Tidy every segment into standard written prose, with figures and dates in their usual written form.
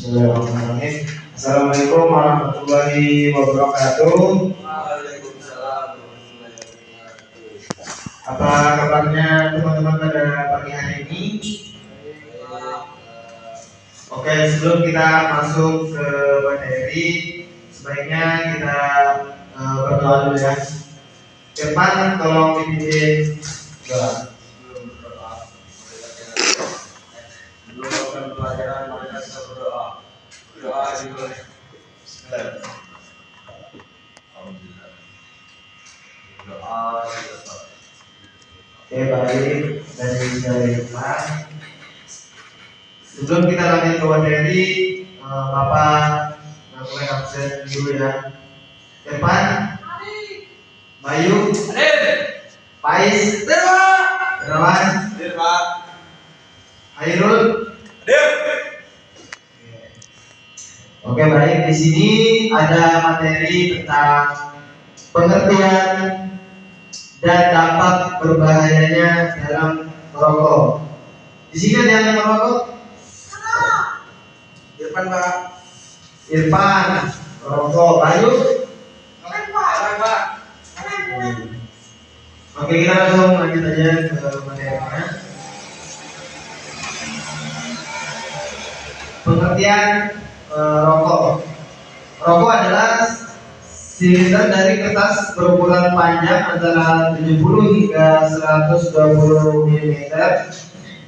Bismillahirrahmanirrahim. Assalamualaikum warahmatullahi wabarakatuh. Waalaikumsalam warahmatullahi wabarakatuh. Apa kabarnya teman-teman pada pagi hari ini? Oke, sebelum kita masuk ke materi, sebaiknya kita berdoa dulu ya. Depan tolong dipimpin doa. Sebelum melakukan pelajaran, mereka kita berdoa. Berdoa dimulai. Bismillah. Alhamdulillah. Berdoa dimulai. Oke, baik dari rumah. Sebelum kita lanjut ke materi, Bapak mulai absen dulu ya. Depan, Bayu, Pais, Rawan, Hairul. Oke, baik. Di sini ada materi tentang pengertian dan dampak berbahayanya dalam merokok. Di sini ada yang merokok? Irfan, Pak. Irfan, merokok. Bayu? Pak. Oke, kita langsung lanjut aja ke materinya. Pengertian rokok. Rokok adalah silinder dari kertas berukuran panjang antara 70 hingga 120 mm,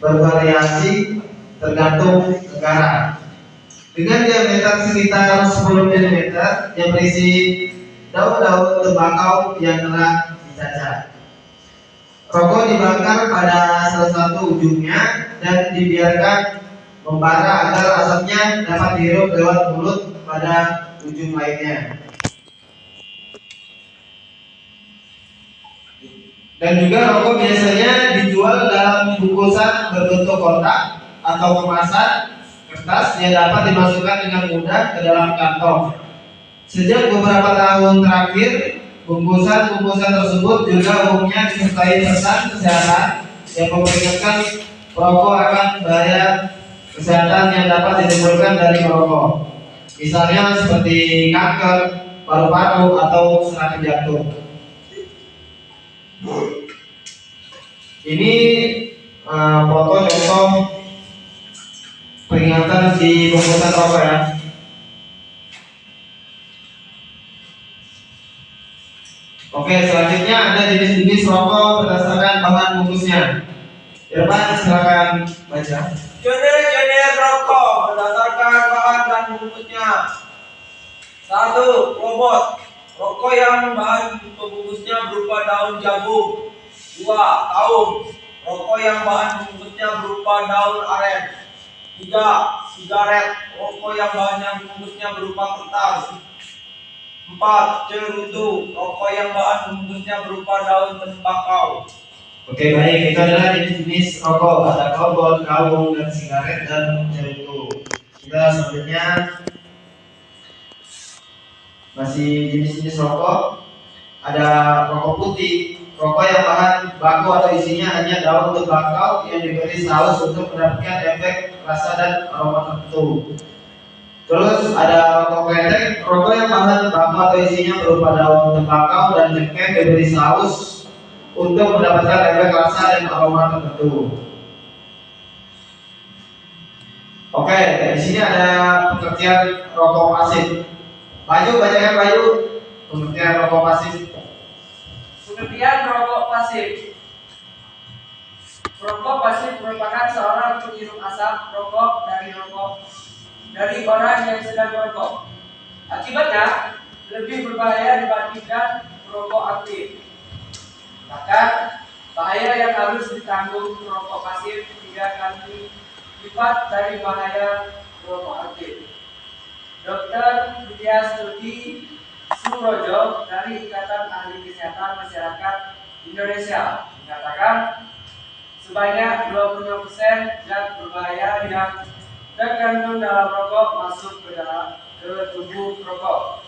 bervariasi tergantung negara. Dengan diameter sekitar 10 mm yang berisi daun-daun tembakau yang telah dicacah. Rokok dibakar pada salah satu ujungnya dan dibiarkan membara agar asapnya dapat dihirup lewat mulut pada ujung lainnya. Dan juga rokok biasanya dijual dalam bungkusan berbentuk kotak atau kemasan kertas yang dapat dimasukkan dengan mudah ke dalam kantong. Sejak beberapa tahun terakhir, bungkusan-bungkusan tersebut juga umumnya disertai pesan kesehatan yang memperingatkan perokok akan bahaya kesehatan yang dapat ditimbulkan dari merokok. Misalnya seperti kanker paru-paru atau serangan jantung. Ini foto contoh peringatan di bungkusan rokok ya. Oke, selanjutnya ada jenis-jenis rokok berdasarkan bahan bungkusnya. Irfan, silakan baca. Jenis-jenis rokok berdasarkan bahan dan bungkusnya. 1. Robot. Rokok yang bahan pembungkusnya berupa daun jagung. 2. Kaum. Rokok yang bahan pembungkusnya berupa daun aren. 3. Sigaret. Rokok yang bahan pembungkusnya berupa kertas. 4. Cerutu. Rokok yang bahan pembungkusnya berupa daun tembakau. Oke, baik, itu adalah jenis-jenis rokok. Ada kobot, kaung, dan sigaret, dan cerutu. Kita selanjutnya masih jenis-jenis rokok. Ada rokok putih, rokok yang bahan baku atau isinya hanya daun tembakau yang diberi saus untuk mendapatkan efek rasa dan aroma tertentu. Terus ada rokok ketek, rokok yang bahan baku atau isinya berupa daun tembakau dan cengkeh diberi saus untuk mendapatkan efek rasa dan aroma tertentu. Oke, di sini ada pengertian rokok pasif. Bayu, bacakan Bayu pengertian rokok pasif. Pengertian rokok pasif. Rokok pasif merupakan seorang penghirup asap rokok dari orang yang sedang merokok. Akibatnya lebih berbahaya dibandingkan rokok aktif. Bahkan bahaya yang harus ditanggung rokok pasif 3 kali lipat dari bahaya rokok aktif. Dr. Widya Stuti Surojo dari Ikatan Ahli Kesehatan Masyarakat Indonesia mengatakan sebanyak 25% zat berbahaya yang terkandung dalam rokok masuk ke tubuh rokok,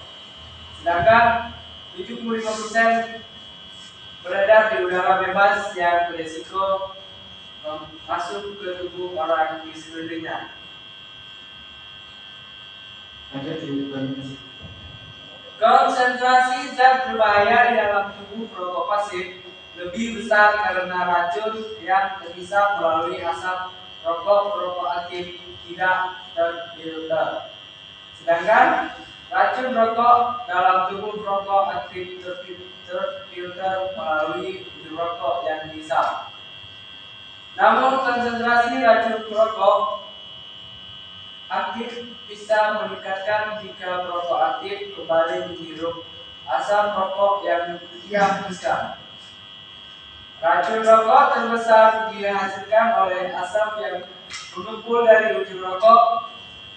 sedangkan 75% beredar di udara bebas yang berisiko masuk ke tubuh orang di sekelilingnya. Konsentrasi zat berbahaya di dalam tubuh perokok pasif lebih besar karena racun yang terhisap melalui asap rokok perokok aktif tidak terfilter. Sedangkan racun rokok dalam tubuh perokok aktif terfilter melalui ujung rokok yang dihisap. Namun konsentrasi racun rokok aktif bisa meningkatkan jika perokok aktif kembali menghirup asap rokok yang ia hembuskan. Racun rokok terbesar dihasilkan oleh asap yang mengumpul dari ujung rokok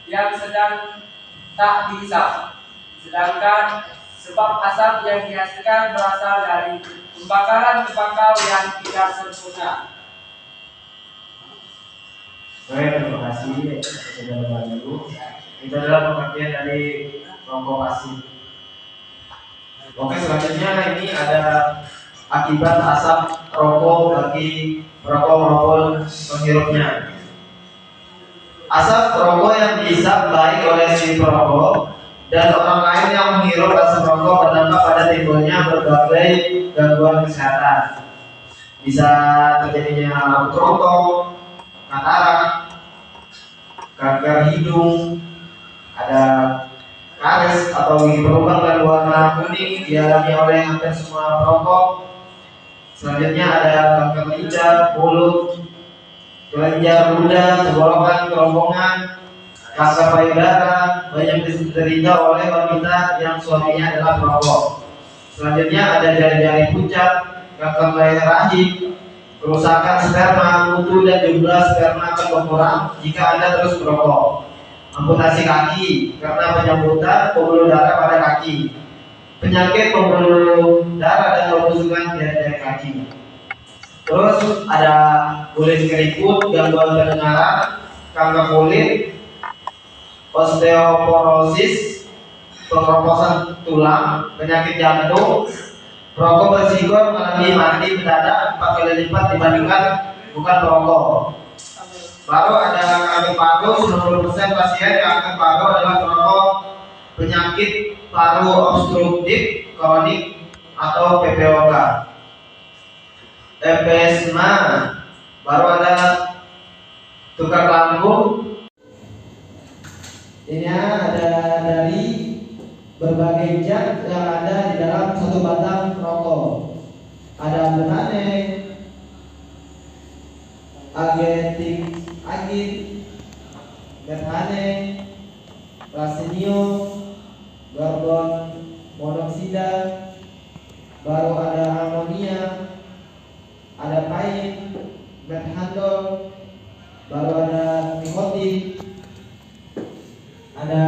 yang sedang tak dihisap. Sedangkan sebab asap yang dihasilkan berasal dari pembakaran tembakau yang tidak sempurna. Oke, terima kasih sudah membantu. Itu adalah pengertian dari rokok pasif. Oke, selanjutnya ini ada akibat asap rokok bagi perokok maupun penghirupnya. Asap rokok yang dihisap baik oleh si perokok dan orang lain yang menghirup asap rokok berdampak pada timbulnya berbagai gangguan kesehatan. Bisa terjadinya rambut rontok, katarak, kanker hidung, ada karies atau gigi berlubang dan warna kuning dialami oleh hampir semua perokok. Selanjutnya ada kanker lidah, mulut, kelenjar ludah, tenggorokan, kerongkongan, kanker payudara, banyak diderita oleh wanita yang suaminya adalah perokok. Selanjutnya ada jari-jari pucat, kanker leher rahim, kerusakan sperma, mutu dan jumlah sperma akan berkurang jika Anda terus merokok. Amputasi kaki karena penyambutan pembuluh darah pada kaki. Penyakit pembuluh darah dan pembusukan dari kaki. Terus ada kulit keriput, gangguan pendengaran, kanker kulit, osteoporosis, pengeroposan tulang, penyakit jantung. Perokok bersigor mengalami mati mendadak 4 kali lipat dibandingkan bukan perokok. Baru ada kanker paru, 90% pasien kanker paru adalah perokok penyakit paru obstruktif kronik atau PPOK. Emfisema, baru ada tukar lambung. Ini ada dari berbagai zat yang ada di dalam satu batang rokok. Ada betane, agit, betane, rasenio, karbon monoksida, baru ada amonia, ada pahit, methandol, baru ada nikotin, ada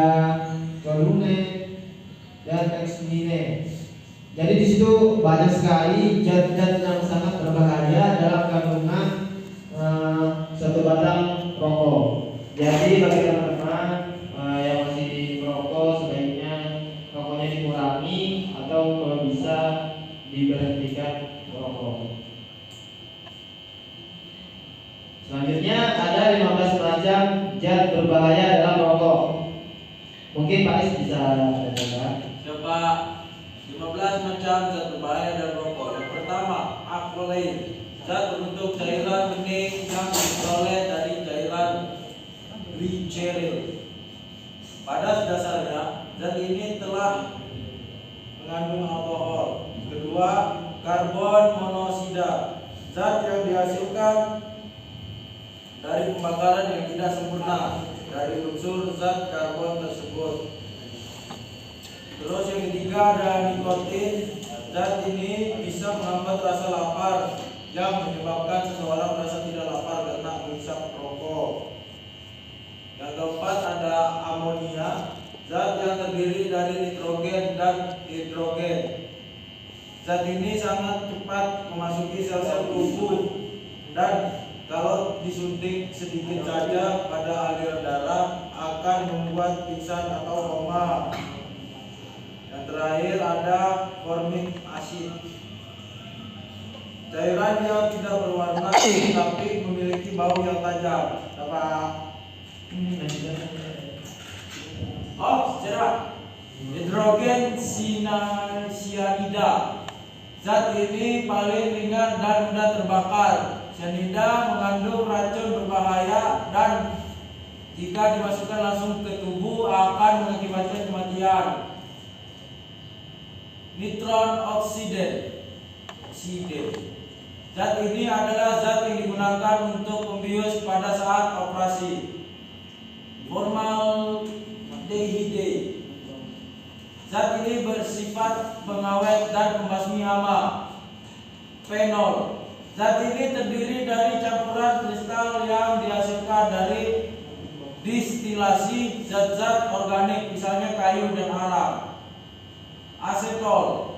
toluene dan eksimine. Jadi di situ banyak sekali zat-zat yang sangat berbahaya dalam kandungan satu batang rokok. Jadi bagi teman-teman yang masih merokok sebaiknya rokoknya dikurangi atau kalau bisa diberhentikan merokok. Selanjutnya ada 15 macam zat berbahaya dalam rokok. Mungkin Pak Is bisa bacakan. Coba 15 macam zat berbahaya dalam rokok. Yang pertama, alkohol, zat berbentuk cairan bening yang diperoleh dari cairan gliceril. Pada dasarnya, zat ini telah mengandung alkohol. Kedua, karbon monoksida, zat yang dihasilkan dari pembakaran yang tidak sempurna dari unsur zat karbon tersebut. Terus yang ketiga ada nikotin. Zat ini bisa menghambat rasa lapar yang menyebabkan seseorang merasa tidak lapar karena menghisap rokok. Yang keempat ada amonia. Zat yang terdiri dari nitrogen dan hidrogen. Zat ini sangat cepat memasuki sel-sel tubuh dan kalau disuntik sedikit saja pada aliran darah akan membuat pingsan atau koma. Yang terakhir ada formic acid. Cairan yang tidak berwarna tapi memiliki bau yang tajam. Dapat Siapa? Hidrogen cyanida. Zat ini paling ringan dan mudah terbakar. Cyanida mengandung racun berbahaya dan jika dimasukkan langsung ke tubuh akan mengakibatkan kematian. Nitron oksida. Zat ini adalah zat yang digunakan untuk membius pada saat operasi. Formaldehide. Zat ini bersifat pengawet dan pembasmi hama. Fenol. Zat ini terdiri dari campuran kristal yang dihasilkan dari distilasi zat-zat organik, misalnya kayu dan arang. Asetol.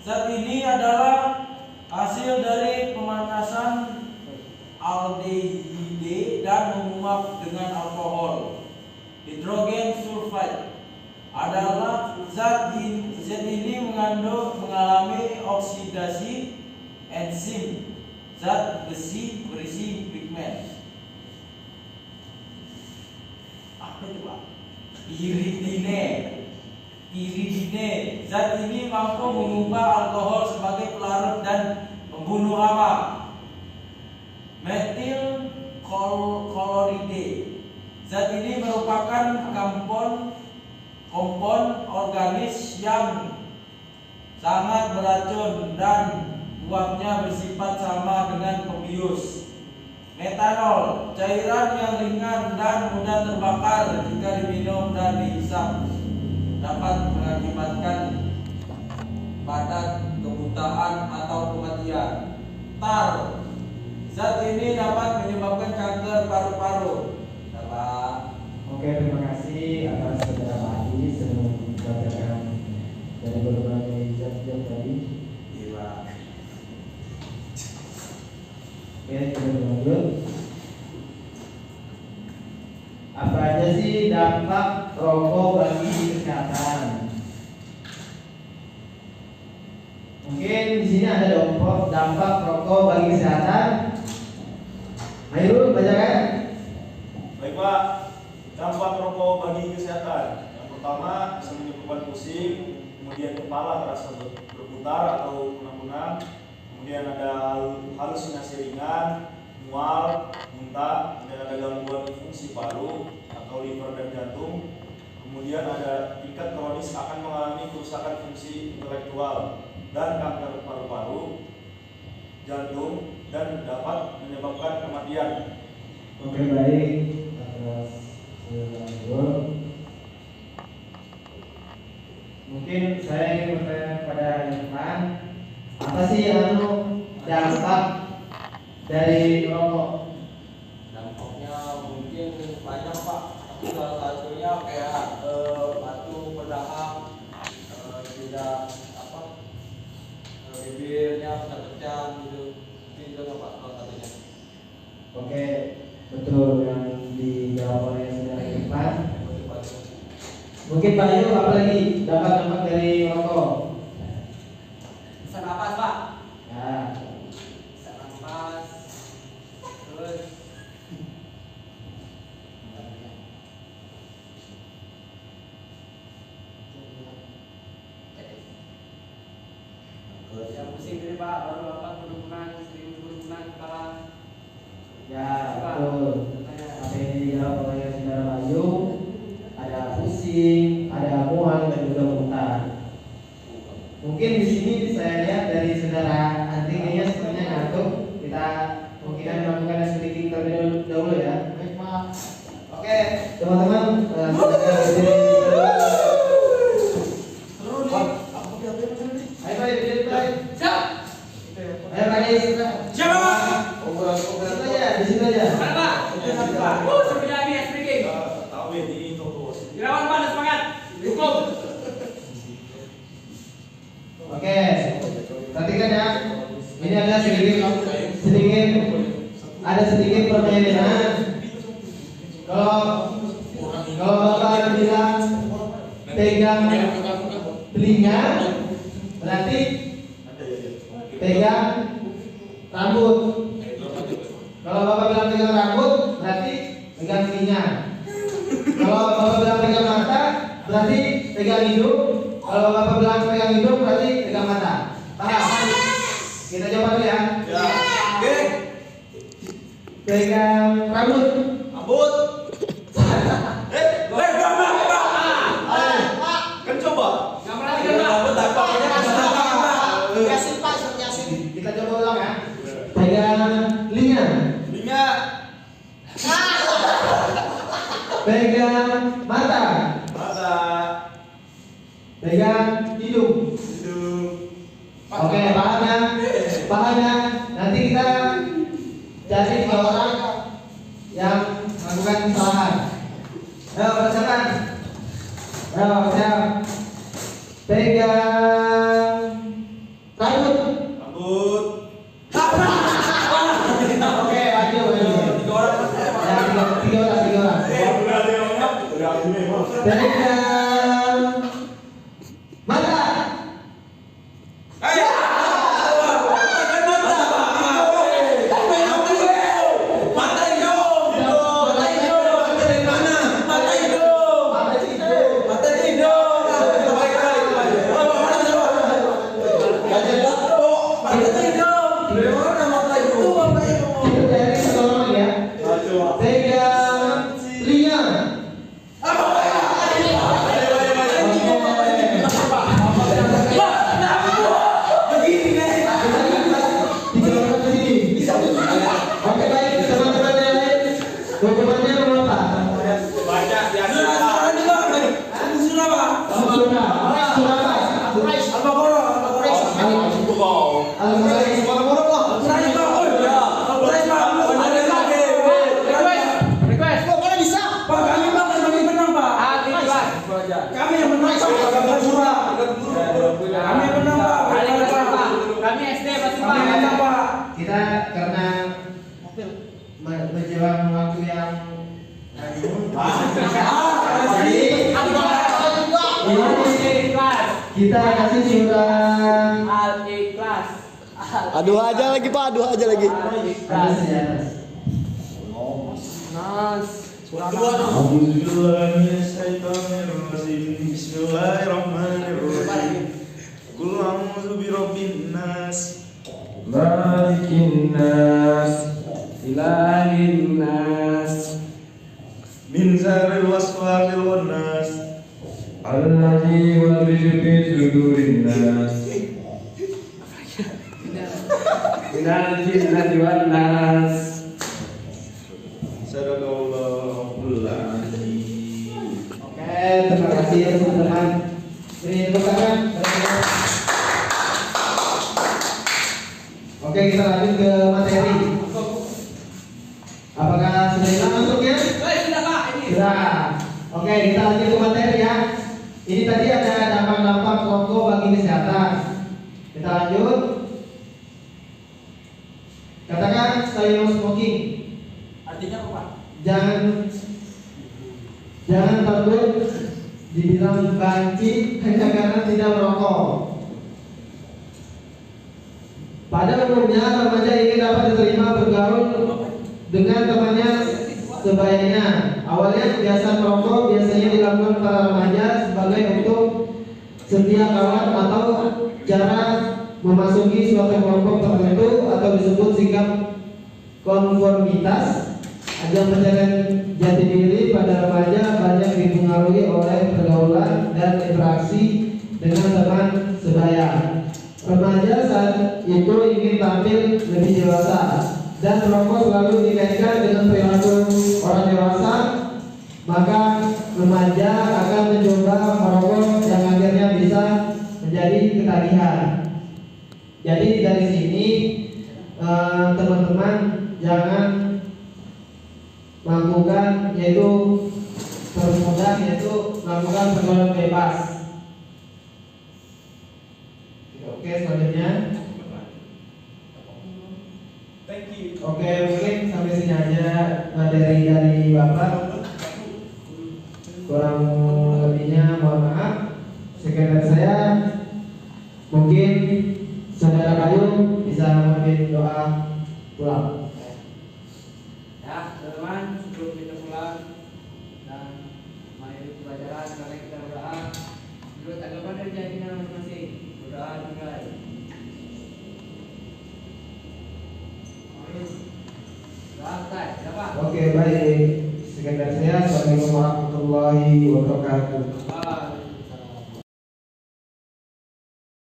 Zat ini adalah hasil dari pemanasan aldehide dan menguap dengan alkohol. Hidrogen sulfide adalah zat ini mengalami oksidasi enzim zat besi berisi pigmen. Apa itu Pak? Piridine. Zat ini mampu mengubah alkohol sebagai pelarut dan pembunuh hama. Metil kloride. Zat ini merupakan kompon organis yang sangat beracun dan uapnya bersifat sama dengan pembius. Metanol, cairan yang ringan dan mudah terbakar jika diminum dan dihisap, dapat mengakibatkan badan kebutaan atau kematian. Tar, zat ini dapat menyebabkan kanker paru-paru. Oke, terima kasih atas saudara Adi sudah membacakan dari berbagai zat-zat tadi. Iya. Oke, kita lanjut. Apa aja sih dampak rokok bagi kesehatan? Mungkin di sini ada dampak rokok bagi kesehatan. Ayo bacakan. Baik Pak, dampak rokok bagi kesehatan. Yang pertama bisa menyebabkan pusing, kemudian kepala terasa berputar atau kunang-kunang, kemudian ada halusinasi ringan, mual, muntah, dan ada gangguan fungsi paru atau liver dan jantung. Kemudian ada tingkat kronis akan mengalami kerusakan fungsi intelektual dan kanker paru-paru, jantung, dan dapat menyebabkan kematian. Oke, baik. Atas lanjut. Mungkin saya ingin bertanya kepada Irfan, apa sih dampak dari rokok? Dampaknya mungkin banyak Pak, tapi salah satunya kayak batu berdahak, tidak bibirnya pecah-pecah gitu. Mungkin itu Pak salah satunya. Oke, betul yang dijawab oleh saudara Irfan. Mungkin Pak Ayu, apa lagi dampak-dampak dari rokok? Sesak napas Pak. Ya, Sesak napas. Terus yang pusing ini Pak, baru Bapak sering berhubungan kepala. ya betul. Apa yang dijawab oleh saudara Bayu, ada pusing, ada mual dan juga muntah. Mungkin di sini saya lihat dari saudara Anting kayaknya sepertinya ngantuk. Kita mungkin melakukan speaking terlebih dahulu ya. Baik Pak. Oke, teman-teman, silakan berdiri. Ayo Pak, berdiri Pak. Siap. Ayo Pak, Siapa Pak? di situ aja. Mana Pak? Pak. Sudah habis speaking. Tahu ya di toko. Irawan Pak, semangat. Hukum. Oke, perhatikan ya. Ini ada sedikit permainan. Kalau Bapak bilang pegang telinga, berarti pegang rambut. Kalau Bapak bilang pegang rambut, berarti pegang telinga. Kalau Bapak bilang pegang mata, berarti pegang hidung. Kalau Bapak bilang pegang hidung berarti pegang mata. Paham? Kita coba dulu ya. Ya. Oke. Pegang rambut. Rambut. Kan coba. Rambut apa? Kita coba ulang ya. Pegang telinga. Telinga. Pegang mata. Mata. Pegang hidung. Hidung. Oke, paham ya? Paham ya? Nanti kita cari 3 orang yang melakukan kesalahan. Ayo, persiapan. Ayo, siap. Pegang rambut. Rambut. Oke, lanjut. Ya, tiga orang. Pegang mata. Pegang telinga. Oke, baik teman-teman yang lain. Dokumennya mau apa? Baca biasa. Kami yang menang Pak. Kami menang Pak. Kami SD masih Pak. Kita karena menjelang waktu yang kita kasih surat Al-Ikhlas. Aduh aja lagi Pak, aduh aja lagi. atas ya atas. Nas. Bismillahirrahmanirrahim. Qul a'udzu birabbin nas. Malikin nas, ilahin nas, Min syarril waswasil khannas. alladzi yuwaswisu fi sudurin nas, minal jinnati wan nas. Sadaqallahul azim. Oke, terima kasih ya teman-teman. Beri tepuk tangan. Oke, kita lanjut ke materi. Apakah sudah hilang masuknya? Sudah Pak, ini. Sudah. Oke, kita lanjut ke materi ya. Ini tadi ada dampak-dampak rokok bagi kesehatan. Kita lanjut. Katakan saya no smoking. Artinya apa Pak? Jangan takut dibilang banci hanya karena tidak merokok. Pada umumnya remaja ingin dapat diterima bergaul dengan temannya sebayanya. Awalnya kebiasaan merokok biasanya dilakukan para remaja sebagai untuk setia kawan atau cara memasuki suatu kelompok tertentu atau disebut sikap konformitas. Ajang pencarian jati diri pada remaja banyak dipengaruhi oleh pergaulan dan interaksi dengan teman sebaya. Remaja saat itu ingin tampil lebih dewasa dan merokok selalu dikaitkan dengan perilaku orang dewasa, maka remaja akan mencoba merokok yang akhirnya bisa menjadi ketagihan. Jadi dari sini teman-teman jangan melakukan yaitu termudah yaitu melakukan pergaulan bebas. Oke, selanjutnya. Thank you. Oke, mungkin sampai sini aja materi dari Bapak. Kurang lebihnya mohon maaf. Sekian dari saya. Mungkin saudara Kayu bisa memimpin doa pulang. Ya, teman-teman, sebelum kita pulang dan mengakhiri pelajaran sekarang kita berdoa. Menurut agama dan keyakinan masing-masing. Berdoa dimulai. Lantai, siapa? Oke, baik. Sekian dari saya. Assalamualaikum warahmatullahi wabarakatuh.